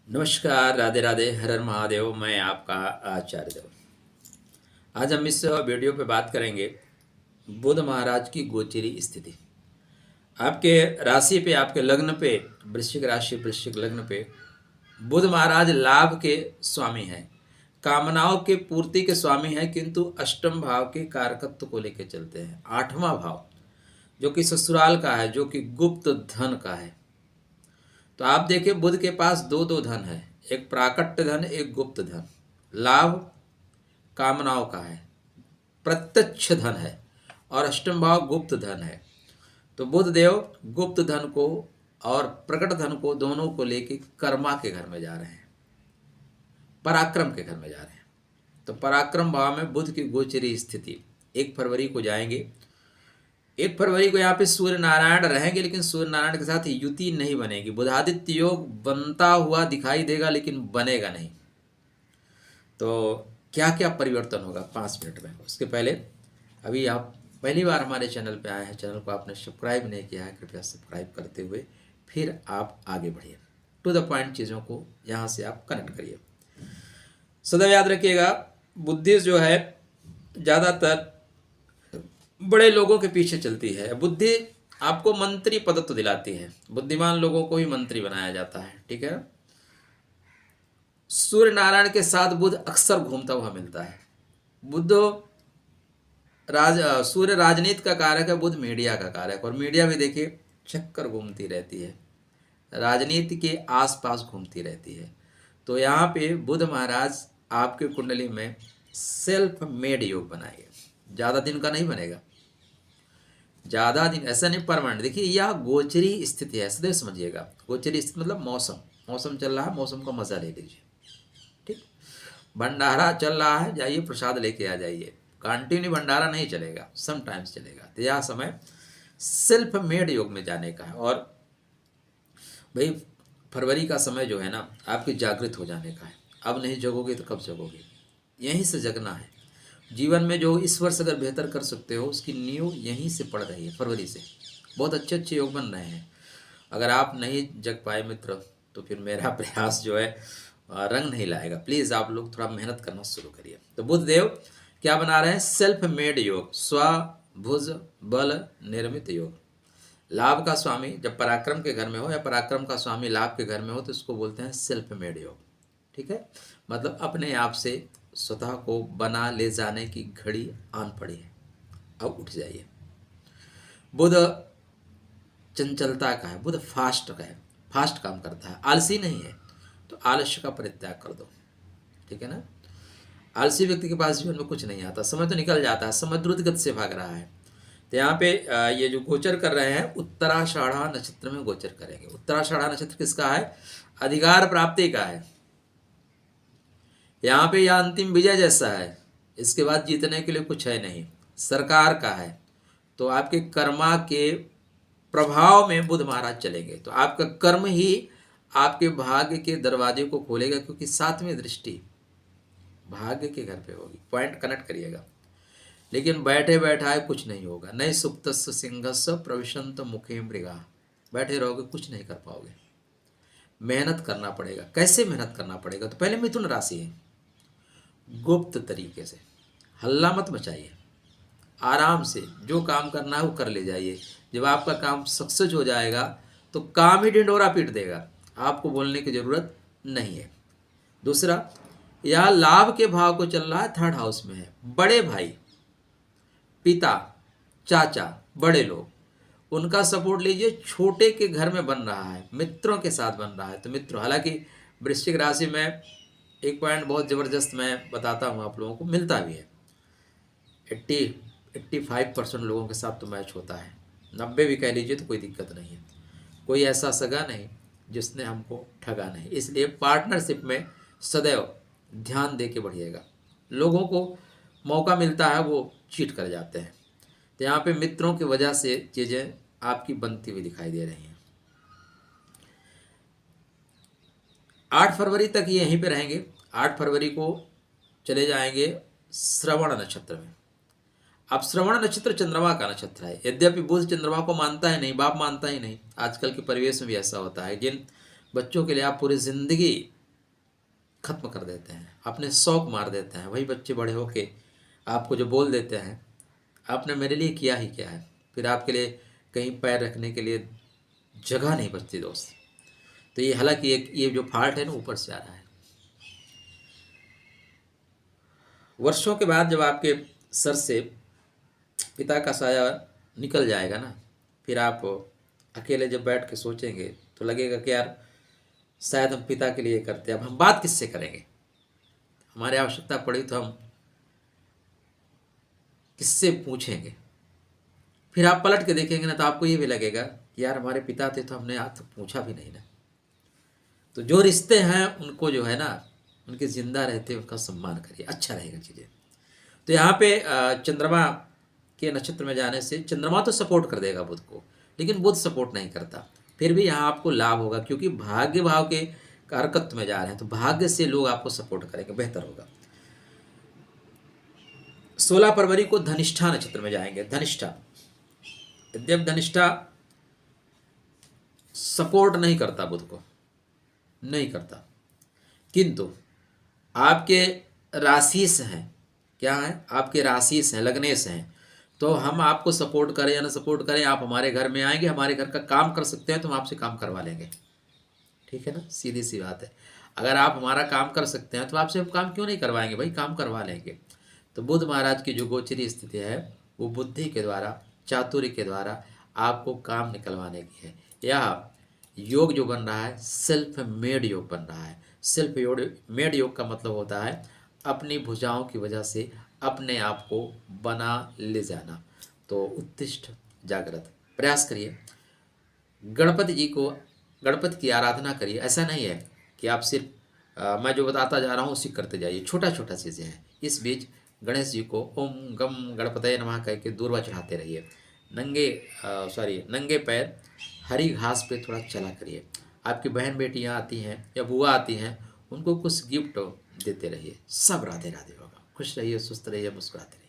नमस्कार, राधे राधे, हर हर महादेव। मैं आपका आचार्य देव। आज हम इस वीडियो पे बात करेंगे बुध महाराज की गोचरी स्थिति। आपके राशि पे, आपके लग्न पे, वृश्चिक राशि वृश्चिक लग्न पे बुध महाराज लाभ के स्वामी हैं, कामनाओं के पूर्ति के स्वामी हैं, किंतु अष्टम भाव के कारकत्व को लेकर चलते हैं। आठवां भाव जो कि ससुराल का है, जो कि गुप्त धन का है। तो आप देखिए, बुध के पास दो दो धन है, एक प्राकट्य धन, एक गुप्त धन। लाभ कामनाओं का है, प्रत्यक्ष धन है, और अष्टम भाव गुप्त धन है। तो बुध देव गुप्त धन को और प्रकट धन को दोनों को लेके कर्मा के घर में जा रहे हैं, पराक्रम के घर में जा रहे हैं। तो पराक्रम भाव में बुध की गोचरी स्थिति 1 फरवरी को जाएंगे। 1 फरवरी को यहाँ पे सूर्य नारायण रहेंगे, लेकिन सूर्य नारायण के साथ युति नहीं बनेगी। बुधादित्य योग बनता हुआ दिखाई देगा, लेकिन बनेगा नहीं। तो क्या क्या परिवर्तन होगा 5 मिनट में। उसके पहले, अभी आप पहली बार हमारे चैनल पे आए हैं, चैनल को आपने सब्सक्राइब नहीं किया है, कृपया सब्सक्राइब करते हुए फिर आप आगे बढ़िए। टू द पॉइंट चीज़ों को यहाँ से आप कनेक्ट करिए। सदैव याद रखिएगा, बुद्धि जो है ज़्यादातर बड़े लोगों के पीछे चलती है। बुद्धि आपको मंत्री पद तो दिलाती है, बुद्धिमान लोगों को ही मंत्री बनाया जाता है, ठीक है। सूर्य नारायण के साथ बुध अक्सर घूमता हुआ मिलता है। बुध सूर्य राजनीति का कारक है, बुध मीडिया का कारक, और मीडिया भी देखिए चक्कर घूमती रहती है, राजनीति के आसपास घूमती रहती है। तो यहाँ पे बुध महाराज आपके कुंडली में सेल्फ मेड योग बनाएंगे। ज़्यादा दिन का नहीं बनेगा, ज़्यादा दिन ऐसा नहीं, परमानेंट। देखिए, यह गोचरी स्थिति है, सदैव समझिएगा। गोचरी स्थिति मतलब मौसम चल रहा है, मौसम का मजा ले लीजिए, ठीक। भंडारा चल रहा है, जाइए प्रसाद लेके आ जाइए। कंटिन्यू भंडारा नहीं चलेगा, समटाइम्स चलेगा। तो यह समय सेल्फ मेड योग में जाने का है। और भाई, फरवरी का समय जो है ना, आपके जागृत हो जाने का है। अब नहीं जगोगे तो कब जगोगे, यहीं से जगना है। जीवन में जो इस वर्ष अगर बेहतर कर सकते हो, उसकी नींव यहीं से पड़ रही है। फरवरी से बहुत अच्छे अच्छे योग बन रहे हैं। अगर आप नहीं जग पाए मित्र, तो फिर मेरा प्रयास जो है रंग नहीं लाएगा। प्लीज़ आप लोग थोड़ा मेहनत करना शुरू करिए। तो बुध देव क्या बना रहे हैं? सेल्फ मेड योग, स्वभुज बल निर्मित योग। लाभ का स्वामी जब पराक्रम के घर में हो, या पराक्रम का स्वामी लाभ के घर में हो, तो इसको बोलते हैं सेल्फ मेड योग, ठीक है। मतलब अपने आप से स्वतः को बना ले जाने की घड़ी आन पड़ी है, अब उठ जाइए। बुध चंचलता का है, बुध फास्ट का है, फास्ट काम करता है, आलसी नहीं है। तो आलस्य का परित्याग कर दो, ठीक है ना। आलसी व्यक्ति के पास जीवन में कुछ नहीं आता, समय तो निकल जाता है, समय द्रुत गति से भाग रहा है। तो यहाँ पे ये जो गोचर कर रहे हैं, उत्तराषाढ़ा नक्षत्र में गोचर करेंगे। उत्तराषाढ़ा नक्षत्र किसका है? अधिकार प्राप्ति का है। यहाँ पे यह अंतिम विजय जैसा है, इसके बाद जीतने के लिए कुछ है नहीं, सरकार का है। तो आपके कर्मा के प्रभाव में बुध महाराज चलेंगे, तो आपका कर्म ही आपके भाग्य के दरवाजे को खोलेगा, क्योंकि 7वीं दृष्टि भाग्य के घर पे होगी। पॉइंट कनेक्ट करिएगा। लेकिन बैठे बैठाए कुछ नहीं होगा। नहीं सुप्तस्य सिंहस्य प्रविशंत मुखे मृगा, बैठे रहोगे कुछ नहीं कर पाओगे। मेहनत करना पड़ेगा। कैसे मेहनत करना पड़ेगा? तो पहले मिथुन राशि है, गुप्त तरीके से, हल्ला मत मचाइए, आराम से जो काम करना है वो कर ले जाइए। जब आपका काम सक्सेस हो जाएगा, तो काम ही ढिंढोरा पीट देगा, आपको बोलने की जरूरत नहीं है। दूसरा, यह लाभ के भाव को चल रहा है, 3rd हाउस में है। बड़े भाई, पिता, चाचा, बड़े लोग, उनका सपोर्ट लीजिए। छोटे के घर में बन रहा है, मित्रों के साथ बन रहा है। तो मित्र, हालांकि वृश्चिक राशि में एक पॉइंट बहुत ज़बरदस्त मैं बताता हूँ आप लोगों को, मिलता भी है। 85% लोगों के साथ तो मैच होता है, 90 भी कह लीजिए तो कोई दिक्कत नहीं है। कोई ऐसा सगा नहीं जिसने हमको ठगा नहीं। इसलिए पार्टनरशिप में सदैव ध्यान दे के बढ़िएगा। लोगों को मौका मिलता है, वो चीट कर जाते हैं। तो यहाँ पे मित्रों की वजह से चीज़ें आपकी बनती हुई दिखाई दे रही हैं। 8 फरवरी तक ये यहीं पे रहेंगे। 8 फरवरी को चले जाएंगे श्रवण नक्षत्र में। अब श्रवण नक्षत्र चंद्रमा का नक्षत्र है। यद्यपि बुध चंद्रमा को मानता है नहीं, बाप मानता ही नहीं। आजकल के परिवेश में भी ऐसा होता है। जिन बच्चों के लिए आप पूरी जिंदगी खत्म कर देते हैं, अपने शौक मार देते हैं। वही बच्चे बड़े होके आपको जो बोल देते हैं, आपने मेरे लिए किया ही क्या है, फिर आपके लिए कहीं पैर रखने के लिए जगह नहीं बचती दोस्त। तो ये हालांकि एक ये जो फॉल्ट है ना ऊपर से आ रहा है। वर्षों के बाद जब आपके सर से पिता का साया निकल जाएगा ना, फिर आप अकेले जब बैठ के सोचेंगे तो लगेगा कि यार शायद हम पिता के लिए करते हैं, अब हम बात किससे करेंगे, हमारी आवश्यकता पड़ी तो हम किससे पूछेंगे। फिर आप पलट के देखेंगे ना तो आपको ये भी लगेगा कि यार हमारे पिता थे तो हमने आज तक पूछा भी नहीं ना। तो जो रिश्ते हैं उनको जो है ना, उनके जिंदा रहते उनका सम्मान करिए, अच्छा रहेगा चीज़ें। तो यहाँ पे चंद्रमा के नक्षत्र में जाने से चंद्रमा तो सपोर्ट कर देगा बुध को, लेकिन बुध सपोर्ट नहीं करता। फिर भी यहाँ आपको लाभ होगा क्योंकि भाग्य भाव के कारकत्व में जा रहे हैं, तो भाग्य से लोग आपको सपोर्ट करेंगे, बेहतर होगा। 16 फरवरी को धनिष्ठा नक्षत्र में जाएंगे। धनिष्ठा, यद्यप धनिष्ठा सपोर्ट नहीं करता बुध को, नहीं करता, किंतु आपके राशि से हैं, क्या है, आपके राशि से हैं, लगने से हैं। तो हम आपको सपोर्ट करें या ना सपोर्ट करें, आप हमारे घर में आएंगे, हमारे घर का काम कर सकते हैं तो हम आपसे काम करवा लेंगे। ठीक है ना, सीधी सी बात है। अगर आप हमारा काम कर सकते हैं तो आपसे हम काम क्यों नहीं करवाएंगे भाई, काम करवा लेंगे। तो बुध महाराज की जो गोचरी स्थिति है वो बुद्धि के द्वारा, चातुर्य के द्वारा आपको काम निकलवाने की है। यह योग जो बन रहा है सेल्फ मेड योग बन रहा है। सेल्फ मेड योग का मतलब होता है अपनी भुजाओं की वजह से अपने आप को बना ले जाना। तो उत्तिष्ठ जागृत, प्रयास करिए, गणपति जी को, गणपति की आराधना करिए। ऐसा नहीं है कि आप सिर्फ मैं जो बताता जा रहा हूँ उसी करते जाइए, छोटा छोटा चीज़ें हैं। इस बीच गणेश जी को ओम गम गणपतये नमः कह के दूर्वा चढ़ाते रहिए। नंगे पैर हरी घास पे थोड़ा चला करिए। आपकी बहन बेटियाँ आती हैं या बुआ आती हैं, उनको कुछ गिफ्ट देते रहिए। सब राधे राधे होगा। खुश रहिए, सुस्त रहिए, मुस्कुराते रहिए।